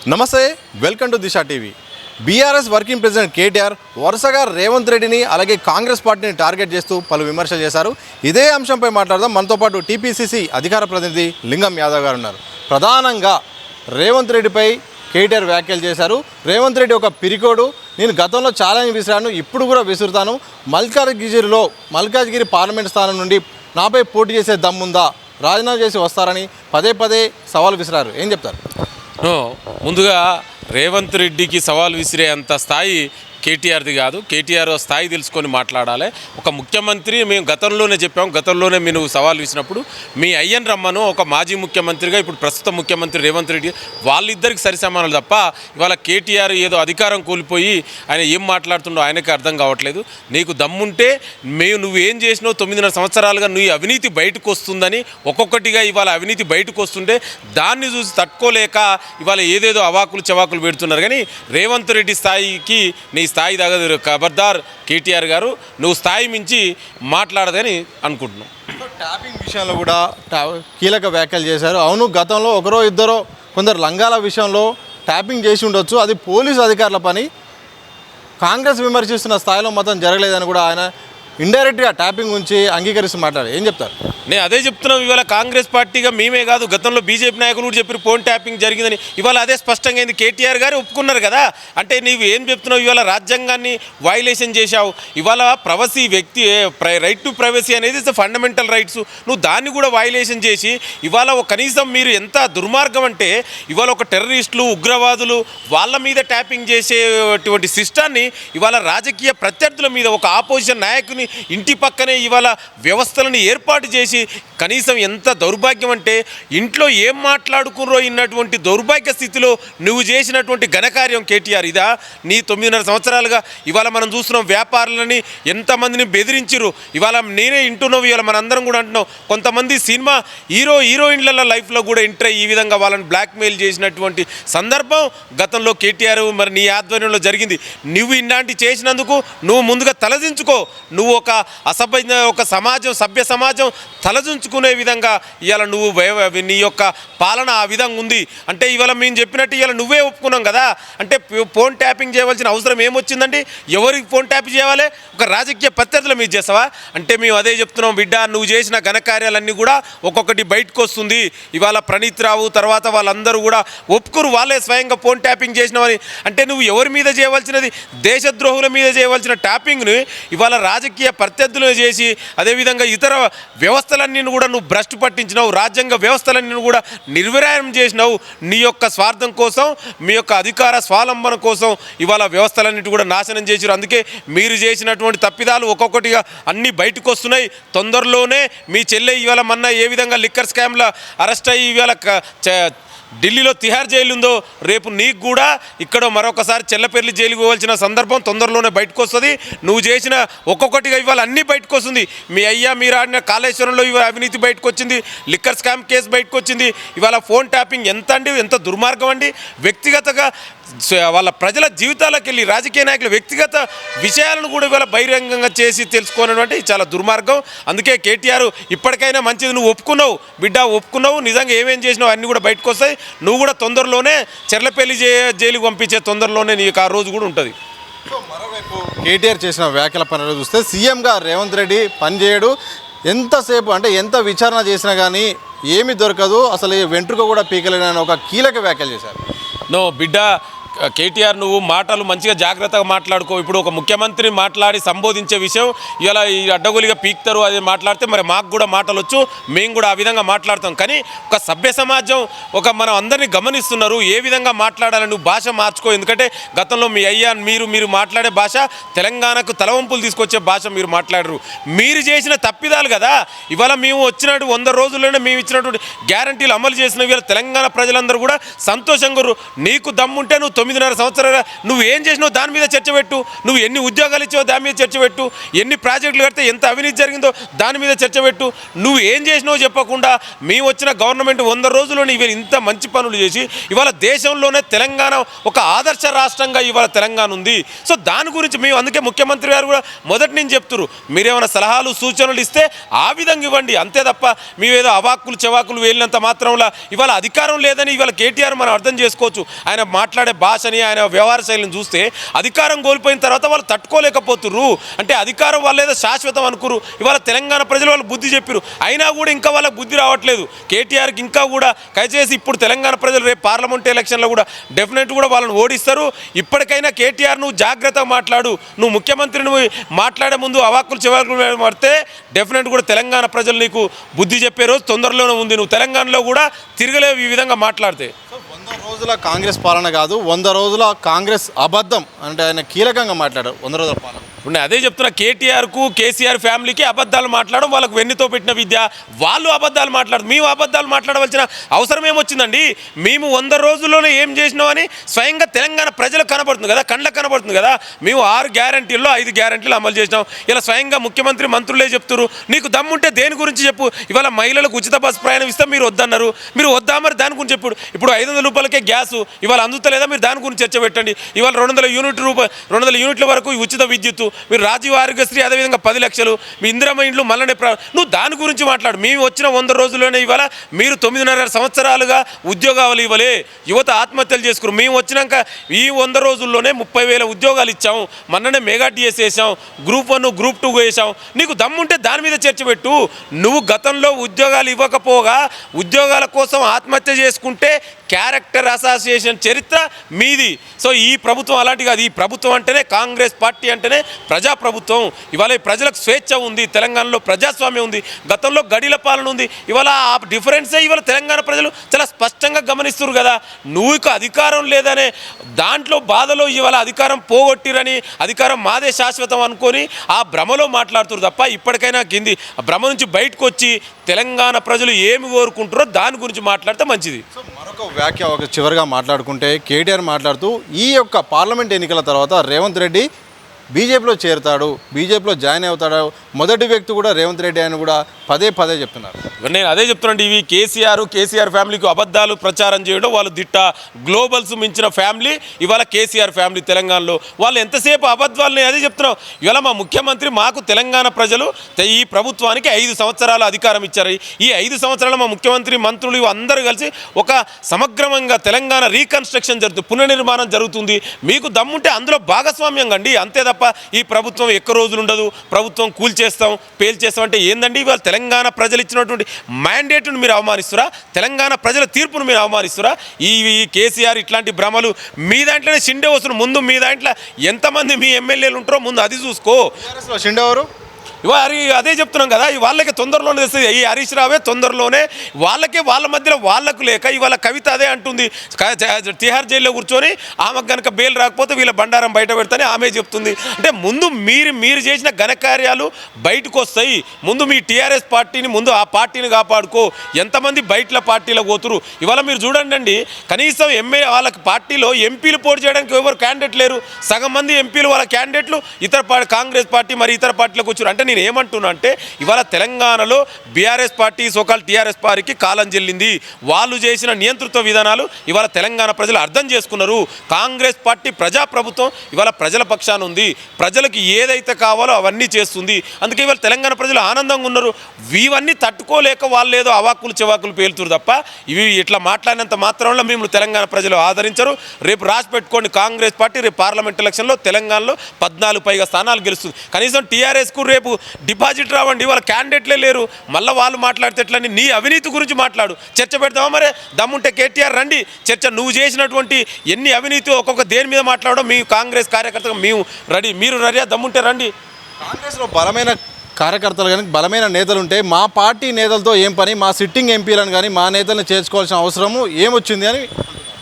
నమస్తే, welcome to Disha TV. BRS working president KTR వరుసగా రేవంత్ రెడ్డిని అలాగే కాంగ్రెస్ పార్టీని టార్గెట్ చేస్తూ పలు విమర్శలు చేశారు. ఇదే అంశంపై మాట్లాడదాం. మనతో పాటు టీపీసీసీ అధికార ప్రతినిధి లింగం యాదవ్ గారు ఉన్నారు. ప్రధానంగా రేవంత్ రెడ్డిపై కేటీఆర్ వ్యాఖ్యలు చేశారు. రేవంత్ రెడ్డి ఒక పిరికోడు, నేను గతంలో ఛాలెంజ్ విసిరాను, ఇప్పుడు కూడా విసురుతాను, మల్కాజ్గిరి పార్లమెంట్ స్థానం నుండి నాపై పోటీ చేసే దమ్ముందా, రాజీనామా చేసి వస్తారని పదే పదే సవాల్ విసిరారు. ఏం చెప్తారు? ముందుగా రేవంత్ రెడ్డికి సవాల్ విసిరే అంత స్థాయి కేటీఆర్ది కాదు. కేటీఆర్ స్థాయి తెలుసుకొని మాట్లాడాలి. ఒక ముఖ్యమంత్రి, మేము గతంలోనే చెప్పాము, గతంలోనే మీరు సవాల్ విసినప్పుడు మీ అయ్యన్ రమ్మను ఒక మాజీ ముఖ్యమంత్రిగా ఇప్పుడు ప్రస్తుత ముఖ్యమంత్రి రేవంత్ రెడ్డి వాళ్ళిద్దరికి సరిసమానాలు తప్ప ఇవాళ కేటీఆర్ ఏదో అధికారం కోల్పోయి ఆయన ఏం మాట్లాడుతుండో ఆయనకి అర్థం కావట్లేదు. నీకు దమ్ముంటే నువ్వేం చేసినావు 9.5 సంవత్సరాలుగా నీ అవినీతి బయటకు వస్తుందని ఒక్కొక్కటిగా ఇవాళ అవినీతి బయటకు వస్తుంటే దాన్ని చూసి తట్టుకోలేక ఇవాళ ఏదేదో అవాకులు చవాకులు పెడుతున్నారు. కానీ రేవంత్ రెడ్డి స్థాయికి నీ స్థాయి తగదు. ఖబర్దార్ కేటీఆర్ గారు, నువ్వు స్థాయి మించి మాట్లాడదని అనుకుంటున్నావు. ట్యాపింగ్ విషయంలో కూడా కీలక వ్యాఖ్యలు చేశారు. అవును, గతంలో ఒకరో ఇద్దరో కొందరు లంగాల విషయంలో ట్యాపింగ్ చేసి ఉండొచ్చు, అది పోలీసు అధికారుల పని, కాంగ్రెస్ విమర్శిస్తున్న స్థాయిలో మొత్తం జరగలేదని కూడా ఆయన ఇండైరెక్ట్గా ట్యాపింగ్ గురించి అంగీకరిస్తూ మాట్లాడారు. ఏం చెప్తారు? నేను అదే చెప్తున్నాం. ఇవాళ కాంగ్రెస్ పార్టీగా మేమే కాదు, గతంలో బీజేపీ నాయకులు కూడా చెప్పారు ఫోన్ ట్యాపింగ్ జరిగిందని. ఇవాళ అదే స్పష్టంగా అయింది. కేటీఆర్ గారు ఒప్పుకున్నారు కదా. అంటే నీవు ఏం చెప్తున్నావు? ఇవాళ రాజ్యాంగాన్ని వైలేషన్ చేశావు. ఇవాళ ప్రవసీ వ్యక్తి రైట్ టు ప్రైవసీ అనేది ఫండమెంటల్ రైట్స్, నువ్వు దాన్ని కూడా వైలేషన్ చేసి ఇవాళ కనీసం మీరు ఎంత దుర్మార్గం అంటే ఇవాళ ఒక టెర్రరిస్టులు, ఉగ్రవాదులు వాళ్ళ మీద ట్యాపింగ్ చేసేటువంటి సిస్టాన్ని ఇవాళ రాజకీయ ప్రత్యర్థుల మీద ఒక ఆపోజిషన్ నాయకుని ఇంటి పక్కనే ఇవాళ వ్యవస్థలను ఏర్పాటు చేసి కనీసం ఎంత దౌర్భాగ్యం అంటే ఇంట్లో ఏం మాట్లాడుకున్నారో ఇన్నటువంటి దౌర్భాగ్య స్థితిలో నువ్వు చేసినటువంటి ఘనకార్యం కేటీఆర్ ఇదా? నీ 9.5 సంవత్సరాలుగా ఇవాళ మనం చూస్తున్నాం వ్యాపారులని ఎంతమందిని బెదిరించిరు. ఇవాళ నేనే ఇంటున్నావు, ఇవాళ మనందరం కూడా అంటున్నాం. కొంతమంది సినిమా హీరోయిన్ల లైఫ్లో కూడా ఎంటర్ అయ్యి ఈ విధంగా వాళ్ళని బ్లాక్మెయిల్ చేసినటువంటి సందర్భం గతంలో కేటీఆర్ మరి నీ ఆధ్వర్యంలో జరిగింది. నువ్వు ఇలాంటి చేసినందుకు నువ్వు ముందుగా తలదించుకో. నువ్వు ఒక సభ్య సమాజం తలదించుకునే విధంగా ఇవాళ నువ్వు నీ యొక్క పాలన ఆ విధంగా ఉంది. అంటే ఇవాళ మేము చెప్పినట్టు ఇవాళ నువ్వే ఒప్పుకున్నాం కదా. అంటే ఫోన్ ట్యాపింగ్ చేయవలసిన అవసరం ఏమొచ్చిందండి? ఎవరికి ఫోన్ ట్యాప్ చేయాలి? ఒక రాజకీయ ప్రత్యర్థుల మీద చేస్తావా? అంటే మేము అదే చెప్తున్నాం బిడ్డ, నువ్వు చేసిన ఘనకార్యాలన్నీ కూడా ఒక్కొక్కటి బయటకు వస్తుంది. ఇవాళ ప్రణీత్ రావు తర్వాత వాళ్ళందరూ కూడా ఒప్పుకురు, వాళ్ళే స్వయంగా ఫోన్ ట్యాపింగ్ చేసినామని. అంటే నువ్వు ఎవరి మీద చేయవలసినది? దేశద్రోహుల మీద చేయవలసిన ట్యాపింగ్ని ఇవాళ రాజకీయ ప్రత్యర్థులు చేసి అదేవిధంగా ఇతర వ్యవస్థలన్నీ కూడా నువ్వు భ్రష్టు పట్టించినావు. రాజ్యాంగ వ్యవస్థలన్నీ కూడా నిర్వీర్యం చేసినావు. నీ యొక్క స్వార్థం కోసం, మీ యొక్క అధికార స్వాలంబన కోసం ఇవాళ వ్యవస్థలన్నిటి కూడా నాశనం చేసిరు. అందుకే మీరు చేసినటువంటి తప్పిదాలు ఒక్కొక్కటిగా అన్నీ బయటకు వస్తున్నాయి. తొందరలోనే మీ చెల్లె ఇవాళ మొన్న ఏ విధంగా లిక్కర్ స్కామ్లో అరెస్ట్ అయ్యి ఇవాళ ఢిల్లీలో తిహార్ జైలు ఉందో, రేపు నీకు కూడా ఇక్కడ మరొకసారి చెల్లపల్లి జైలుకు పోవాల్సిన సందర్భం తొందరలోనే బయటకు వస్తుంది. నువ్వు చేసిన ఒక్కొక్కటిగా ఇవాళ అన్నీ బయటకు వస్తుంది. మీ అయ్యా మీరు ఆడిన కాళేశ్వరంలో ఇవాళ అవినీతి బయటకు వచ్చింది, లిక్కర్ స్కామ్ కేసు బయటకు వచ్చింది. ఇవాళ ఫోన్ ట్యాపింగ్ ఎంత దుర్మార్గం అండి. వ్యక్తిగతంగా వాళ్ళ ప్రజల జీవితాలకు వెళ్ళి రాజకీయ నాయకులు వ్యక్తిగత విషయాలను కూడా ఇవాళ బహిరంగంగా చేసి తెలుసుకోనటువంటి చాలా దుర్మార్గం. అందుకే కేటీఆర్ ఇప్పటికైనా మంచిది, నువ్వు ఒప్పుకున్నావు బిడ్డ, ఒప్పుకున్నావు. నిజంగా ఏమేం చేసినావు అన్నీ కూడా బయటకు వస్తాయి. నువ్వు కూడా తొందరలోనే చెర్లపల్లి జైలుకు పంపించే తొందరలోనే నీకు ఆ రోజు కూడా ఉంటుంది. మరోవైపు కేటీఆర్ చేసిన వ్యాఖ్యల పనులు చూస్తే సీఎంగా రేవంత్ రెడ్డి పనిచేయడు, ఎంతసేపు అంటే ఎంత విచారణ చేసినా కానీ ఏమీ దొరకదు, అసలు వెంట్రుక కూడా పీకలేనని ఒక కీలక వ్యాఖ్యలు చేశారు. బిడ్డ కేటీఆర్, నువ్వు మాటలు మంచిగా జాగ్రత్తగా మాట్లాడుకో. ఇప్పుడు ఒక ముఖ్యమంత్రిని మాట్లాడి సంబోధించే విషయం ఇలా ఈ అడ్డగోలిగా పీక్తారు, అది మాట్లాడితే మరి మాకు కూడా మాటలు వచ్చు, మేము కూడా ఆ విధంగా మాట్లాడతాం. కానీ ఒక సభ్య సమాజం మనం అందరినీ గమనిస్తున్నారు. ఏ విధంగా మాట్లాడాలని నువ్వు భాష మార్చుకో. ఎందుకంటే గతంలో మీ అయ్యా మీరు మాట్లాడే భాష తెలంగాణకు తలవంపులు తీసుకొచ్చే భాష మీరు మాట్లాడరు. మీరు చేసిన తప్పిదాలు కదా. ఇవాళ మేము వచ్చినట్టు 100 రోజుల్లోనే మేము ఇచ్చినటువంటి గ్యారంటీలు అమలు చేసిన ఇవాళ తెలంగాణ ప్రజలందరూ కూడా సంతోషంగా నీకు దమ్ముంటే నువ్వు 9.5 సంవత్సరాలు నువ్వు ఏం చేసినావు దాని మీద చర్చ పెట్టు, నువ్వు ఎన్ని ఉద్యోగాలు ఇచ్చావో దాని మీద చర్చ పెట్టు, ఎన్ని ప్రాజెక్టులు కడితే ఎంత అవినీతి జరిగిందో దాని మీద చర్చ పెట్టు. నువ్వు ఏం చేసినావో చెప్పకుండా మేము వచ్చిన గవర్నమెంట్ 100 రోజుల్లోనే ఇవి ఇంత మంచి పనులు చేసి ఇవాళ దేశంలోనే తెలంగాణ ఒక ఆదర్శ రాష్ట్రంగా ఇవాళ తెలంగాణ ఉంది. సో దాని గురించి మేము అందుకే ముఖ్యమంత్రి గారు కూడా మొదటి నుంచి చెప్తున్నారు, మీరేమైనా సలహాలు సూచనలు ఇస్తే ఆ విధంగా ఇవ్వండి, అంతే తప్ప మేమేదో అవాక్కులు చెవాకులు వేలినంత మాత్రంలో ఇవాళ అధికారం లేదని ఇవాళ కేటీఆర్ మనం అర్థం చేసుకోవచ్చు. ఆయన మాట్లాడే భాషని ఆయన వ్యవహార శైలిని చూస్తే అధికారం కోల్పోయిన తర్వాత వాళ్ళు తట్టుకోలేకపోతుర్రు. అంటే అధికారం వాళ్ళు ఏదో శాశ్వతం అనుకురు. ఇవాళ తెలంగాణ ప్రజలు వాళ్ళు బుద్ధి చెప్పారు, అయినా కూడా ఇంకా వాళ్ళకి బుద్ధి రావట్లేదు. కేటీఆర్కి ఇంకా కూడా దయచేసి ఇప్పుడు తెలంగాణ ప్రజలు రేపు పార్లమెంట్ ఎలక్షన్లో కూడా డెఫినెట్ కూడా వాళ్ళని ఓడిస్తారు. ఇప్పటికైనా కేటీఆర్ నువ్వు జాగ్రత్తగా మాట్లాడు, నువ్వు ముఖ్యమంత్రిని మాట్లాడే ముందు అవాక్కులు చెవాకులు పడితే డెఫినెట్ కూడా తెలంగాణ ప్రజలు నీకు బుద్ధి చెప్పే రోజు తొందరలోనే ఉంది. నువ్వు తెలంగాణలో కూడా తిరగలేవు ఈ విధంగా మాట్లాడితే. 100 రోజుల కాంగ్రెస్ పాలన కాదు, 100 రోజుల కాంగ్రెస్ అబద్ధం అంటే ఆయన కీలకంగా మాట్లాడారు. 100 రోజుల పాలన ఇప్పుడు నేను అదే చెప్తున్నా, కేటీఆర్కు కేసీఆర్ ఫ్యామిలీకి అబద్ధాలు మాట్లాడడం వాళ్ళకు వెన్నుతో పెట్టిన విద్య. వాళ్ళు అబద్ధాలు మాట్లాడదు, మేము అబద్ధాలు మాట్లాడవలసిన అవసరం ఏమొచ్చిందండి? మేము 100 రోజుల్లోనే ఏం చేసినామని స్వయంగా తెలంగాణ ప్రజలకు కనబడుతుంది కదా, కళ్ళకు కనబడుతుంది కదా. మేము 6 గ్యారంటీల్లో 5 గ్యారంటీలు అమలు చేసినాం. ఇలా స్వయంగా ముఖ్యమంత్రి మంత్రులే చెప్తున్నారు. నీకు దమ్ముంటే దేని గురించి చెప్పు. ఇవాళ మహిళలకు ఉచిత బస్సు ప్రయాణం ఇస్తే మీరు వద్దన్నారు, మీరు వద్దా మరి దాని గురించి చెప్పు. ఇప్పుడు 500 రూపాయలకే గ్యాస్ ఇవాళ అందుతలేదా, మీరు దాని గురించి చర్చ పెట్టండి. ఇవాళ 200 యూనిట్ల వరకు ఉచిత విద్యుత్తు, మీరు రాజీవ్ ఆరోగ్యశ్రీ, అదేవిధంగా 10 లక్షలు, మీ ఇందిరమ్మ ఇండ్లు మళ్ళీ నువ్వు దాని గురించి మాట్లాడు. మేము వచ్చిన 100 రోజుల్లోనే ఇవాళ మీరు 9.5 సంవత్సరాలుగా ఉద్యోగాలు ఇవ్వలే, యువత ఆత్మహత్యలు చేసుకున్నారు. మేము వచ్చినాక ఈ 100 రోజుల్లోనే 30,000 ఉద్యోగాలు ఇచ్చాము. మొన్ననే మెగా టీఎస్ వేసాం, గ్రూప్ 1 గ్రూప్ 2 వేసాం. నీకు దమ్ముంటే దాని మీద చర్చ పెట్టు. నువ్వు గతంలో ఉద్యోగాలు ఇవ్వకపోగా ఉద్యోగాల కోసం ఆత్మహత్య చేసుకుంటే క్యారెక్టర్ అసోసియేషన్ చరిత్ర మీది. సో ఈ ప్రభుత్వం అలాంటి కాదు. ఈ ప్రభుత్వం అంటేనే, కాంగ్రెస్ పార్టీ అంటేనే ప్రజాప్రభుత్వం. ఇవాళ ఈ ప్రజలకు స్వేచ్ఛ ఉంది, తెలంగాణలో ప్రజాస్వామ్యం ఉంది, గతంలో గడిల పాలన ఉంది. ఇవాళ ఆ డిఫరెన్సే ఇవాళ తెలంగాణ ప్రజలు చాలా స్పష్టంగా గమనిస్తున్నారు కదా. నువ్వు అధికారం లేదనే దాంట్లో బాధలో ఇవాళ అధికారం పోగొట్టిరని, అధికారం మాదే శాశ్వతం అనుకొని ఆ భ్రమలో మాట్లాడుతున్నారు తప్ప ఇప్పటికైనా కింది ఆ భ్రమ నుంచి బయటకు వచ్చి తెలంగాణ ప్రజలు ఏమి కోరుకుంటారో దాని గురించి మాట్లాడితే మంచిది. సో మరొక వ్యాఖ్య ఒక చివరిగా మాట్లాడుకుంటే కేటీఆర్ మాట్లాడుతూ ఈ యొక్క పార్లమెంట్ ఎన్నికల తర్వాత రేవంత్ రెడ్డి బీజేపీలో చేరుతాడు, బీజేపీలో జాయిన్ అవుతాడు, మొదటి వ్యక్తి కూడా రేవంత్ రెడ్డి అని కూడా పదే చెప్తున్నారు. నేను అదే చెప్తున్నాను, ఇవి కేసీఆర్ ఫ్యామిలీకి అబద్ధాలు ప్రచారం చేయడం వాళ్ళు దిట్ట. గ్లోబల్స్ మించిన ఫ్యామిలీ ఇవాళ కేసీఆర్ ఫ్యామిలీ తెలంగాణలో. వాళ్ళు ఎంతసేపు అబద్ధాలని అదే చెప్తున్నాం. ఇవాళ మా ముఖ్యమంత్రి మాకు తెలంగాణ ప్రజలు ఈ ప్రభుత్వానికి 5 సంవత్సరాలు అధికారం ఇచ్చారు. ఈ 5 సంవత్సరాలు మా ముఖ్యమంత్రి మంత్రులు అందరూ కలిసి ఒక సమగ్రంగా తెలంగాణ రీకన్స్ట్రక్షన్ జరుగుతుంది, పునర్నిర్మాణం జరుగుతుంది. మీకు దమ్ముంటే అందులో భాగస్వామ్యం అండి, అంతే తప్ప ఈ ప్రభుత్వం ఎక్కువ రోజులు ఉండదు, ప్రభుత్వం కూల్చేస్తాం పేల్చేస్తాం అంటే ఏందండి? ఇవాళ తెలంగాణ ప్రజలు ఇచ్చినటువంటి మ్యాండేట్ను మీరు అవమానిస్తురా? తెలంగాణ ప్రజల తీర్పును మీరు అవమానిస్తురా? ఈ కేసీఆర్ ఇట్లాంటి భ్రమలు మీ దాంట్లోనే షిండే వస్తున్నారు. ముందు మీ దాంట్లో ఎంతమంది మీ ఎమ్మెల్యేలు ఉంటారో ముందు అది చూసుకో. షిండే ఎవరు? అదే చెప్తున్నాం కదా, వాళ్ళకి తొందరలోనే తెస్తుంది. ఈ హరీష్ రావే తొందరలోనే వాళ్ళకే వాళ్ళ మధ్యలో వాళ్ళకు లేక ఇవాళ కవిత అదే అంటుంది, తిహార్ జైల్లో కూర్చొని ఆమెకు కనుక బెయిల్ రాకపోతే వీళ్ళ బండారం బయట పెడతానే ఆమె చెప్తుంది. అంటే ముందు మీరు చేసిన ఘనకార్యాలు బయటకు వస్తాయి. ముందు మీ టీఆర్ఎస్ పార్టీని, ముందు ఆ పార్టీని కాపాడుకో. ఎంతమంది బయట పార్టీలో పోతురు ఇవాళ మీరు చూడండి అండి. కనీసం వాళ్ళకి పార్టీలో ఎంపీలు పోటీ చేయడానికి ఎవరు క్యాండిడేట్ లేరు. సగం మంది ఎంపీలు వాళ్ళ క్యాండిడేట్లు ఇతర కాంగ్రెస్ పార్టీ మరి ఇతర పార్టీలకు వచ్చారు. అంటే నేను ఏమంటున్నా అంటే ఇవాళ తెలంగాణలో బీఆర్ఎస్ పార్టీ సోకాల్ టీఆర్ఎస్ పార్టీకి కాలం చెల్లింది. వాళ్ళు చేసిన నియంతృత్వ విధానాలు ఇవాళ తెలంగాణ ప్రజలు అర్థం చేసుకున్నారు. కాంగ్రెస్ పార్టీ ప్రజాప్రభుత్వం ఇవాళ ప్రజల పక్షాన ఉంది, ప్రజలకు ఏదైతే కావాలో అవన్నీ చేస్తుంది. అందుకే ఇవాళ తెలంగాణ ప్రజలు ఆనందంగా ఉన్నారు. ఇవన్నీ తట్టుకోలేక వాళ్ళు ఏదో అవాక్కులు చెవాకులు పేలుతురు తప్ప ఇవి ఇట్లా మాట్లాడినంత మాత్రంలో మేము తెలంగాణ ప్రజలు ఆదరించరు. రేపు రాసి పెట్టుకోండి, కాంగ్రెస్ పార్టీ రేపు పార్లమెంట్ ఎలక్షన్లో తెలంగాణలో 14 పైగా స్థానాలు గెలుస్తుంది. కనీసం టీఆర్ఎస్కు రేపు డిపాజిట్ రావండి, వాళ్ళ క్యాండిడేట్లే లేరు. మళ్ళీ వాళ్ళు మాట్లాడితే ఎట్లని? నీ అవినీతి గురించి మాట్లాడు, చర్చ పెడతావా? మరి దమ్ముంటే కేటీఆర్ రండి చర్చ. నువ్వు చేసినటువంటి ఎన్ని అవినీతి ఒక్కొక్క దేని మీద మాట్లాడడం మీ కాంగ్రెస్ కార్యకర్తగా మేము రెడీ, మీరు రెడీ, దమ్ముంటే రండి. కాంగ్రెస్లో బలమైన కార్యకర్తలు కానీ బలమైన నేతలు ఉంటే మా పార్టీ నేతలతో ఏం పని, మా సిట్టింగ్ ఎంపీలను కానీ మా నేతలను చేర్చుకోవాల్సిన అవసరము ఏమొచ్చింది అని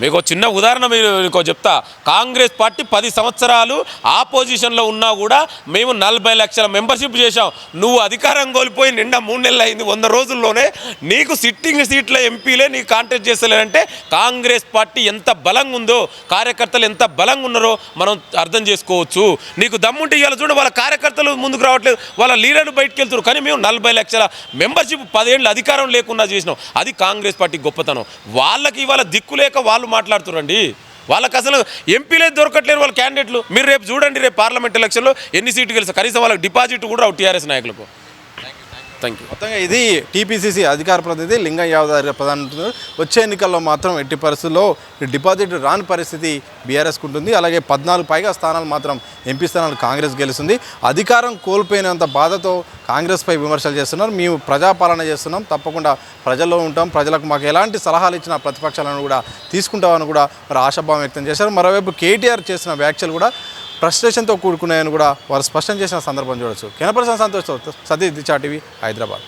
మీకు ఒక చిన్న ఉదాహరణ మీకు చెప్తా. కాంగ్రెస్ పార్టీ 10 సంవత్సరాలు ఆపోజిషన్లో ఉన్నా కూడా మేము 40 లక్షల మెంబర్షిప్ చేశాం. నువ్వు అధికారం కోల్పోయి నిండా 3 నెలలు అయింది, 100 రోజుల్లోనే నీకు సిట్టింగ్ సీట్ల ఎంపీలే నీకు కాంటాక్ట్ చేస్తలేరంటే కాంగ్రెస్ పార్టీ ఎంత బలంగా ఉందో, కార్యకర్తలు ఎంత బలంగా ఉన్నారో మనం అర్థం చేసుకోవచ్చు. నీకు దమ్ముంటే ఇవాళ చూడ వాళ్ళ కార్యకర్తలు ముందుకు రావట్లేదు, వాళ్ళ లీడర్లు బయటకు వెళ్తారు. కానీ మేము 40 లక్షల మెంబర్షిప్ 10 ఏళ్ళు అధికారం లేకుండా చేసినాం. అది కాంగ్రెస్ పార్టీ గొప్పతనం. వాళ్ళకి ఇవాళ దిక్కు లేక వాళ్ళు మాట్లాడుతున్నారండి. వాళ్ళకి అసలు ఎంపీలే దొరకట్లేరు వాళ్ళ క్యాండిడేట్లు. మీరు రేపు చూడండి, రేపు పార్లమెంట్ ఎలక్షన్లో ఎన్ని సీట్లు గెలుస్తారు, కనీసం వాళ్ళకి డిపాజిట్ కూడా రావు టీఆర్ఎస్ నాయకులకు. Thank you. మొత్తంగా ఇది టీపీసీసీ అధికార ప్రతినిధి లింగం యాదవ్ ప్రధాన. వచ్చే ఎన్నికల్లో మాత్రం ఎట్టి పరిస్థితుల్లో డిపాజిట్ రాని పరిస్థితి బీఆర్ఎస్కు ఉంటుంది. అలాగే 14 పైగా స్థానాలు మాత్రం ఎంపీ స్థానాలు కాంగ్రెస్ గెలుస్తుంది. అధికారం కోల్పోయినంత బాధతో కాంగ్రెస్పై విమర్శలు చేస్తున్నారు. మేము ప్రజాపాలన చేస్తున్నాం, తప్పకుండా ప్రజల్లో ఉంటాం, ప్రజలకు మాకు ఎలాంటి సలహాలు ఇచ్చినా ప్రతిపక్షాలను కూడా తీసుకుంటామని కూడా మరి ఆశాభావం వ్యక్తం చేశారు. మరోవైపు కేటీఆర్ చేసిన వ్యాఖ్యలు కూడా ఫ్రస్ట్రేషన్తో కూడుకున్నాయని కూడా వారు స్పష్టం చేసిన సందర్భం చూడొచ్చు. కెనపర్సన్ సంతోష్తో సతీష్ దిశా టీవీ, హైదరాబాద్.